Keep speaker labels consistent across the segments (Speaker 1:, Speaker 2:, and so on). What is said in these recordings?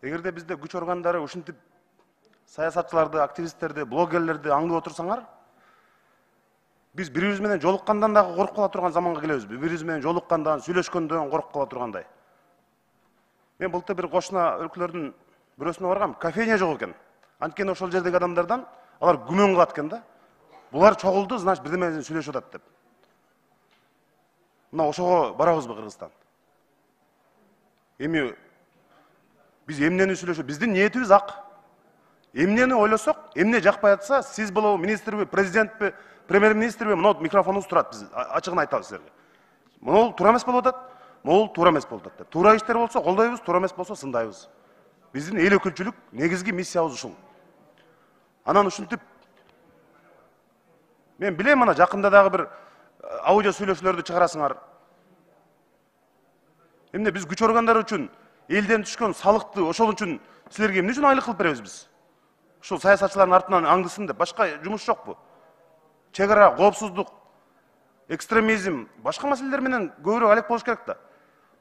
Speaker 1: Эгерде бизде күч органдары ушинтип саясатчыларды, активисттерди, блогерлерди аңдып отурсаңар, биз бири-бирибиз менен жолуккандан дагы коркуп кала турган заманга келебиз. Бири-бирибиз менен жолуккандан, сүйлөшкөндөн коркуп кала тургандай. Мен былтыр бир кошуна өлкөлөрдүн бирөөсүнө баргам, кофейня жок экен. Анткени ошол жердеги адамдардан алар күмөн кылат экен да. Булар чогулду, значит, бирдеме менен сүйлөшүп атат деп. Мына ошого барабызбы Кыргызстан? Эми биз эмнени сүйлөшөбүз? Биздин ниетибиз ак. Эмнени ойлосок, эмне жакпай атса, сиз болобу, министрби, президентпи, премьер-министрби, мына микрофонубуз турат, биз ачыгын айтабыз силерге. Мына туура эмес болуп атат, могул туура эмес болуп атат деп. Туура иштер болсо колдойбуз, туура эмес болсо сындайбыз. Биздин эл өкүлчүлүк негизги миссиябыз ушул. Анан ушинтип мен билем, ана жакында дагы бир аудио сүйлөшүүлөрдү чыгарасыңар. Эмне биз күч органдары үчүн элден түшкөн салыкты ошол үчүн силерге эмне үчүн айлык кылып беребиз биз? Ушул саясатчылардын артынан аңдысын деп, башка жумуш жокпу? Чек ара, коопсуздук, экстремизм, башка маселелер менен көбүрөөк алек болуш керек да.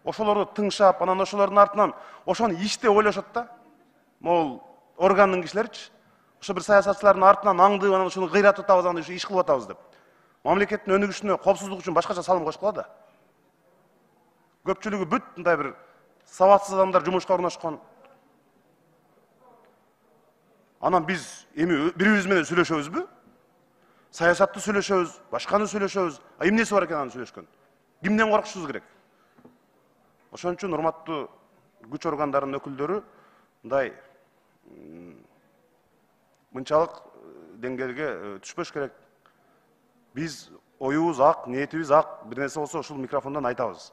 Speaker 1: Ошолорду тыңшап, анан ошолордун артынан ошону иште ойлошот да. Могул органдын кишилеричи. Ошо бир саясатчылардын артынан аңдып, анан ушуну кыйратып атабыз, анан иш кылып атабыз деп. Мамлекеттин өнүгүшүнө, коопсуздук үчүн башкача салым кошкула да. Көпчүлүгү бүт мындай бир сабатсыз адамдар жумушка орношкон. Анан биз эми бири-бирибиз менен сүйлөшөбүзбү? Саясатты сүйлөшөбүз, башканы сүйлөшөбүз. Эмнеси бар экен анын сүйлөшкөн? Кимден коркушубуз керек? Ошон үчүн урматтуу күч органдарынын өкүлдөрү мындай мынчалык деңгээлге түшпөш керек. Биз оюбуз ак, ниетибиз ак, бир нерсе болсо ушул микрофондон айтабыз.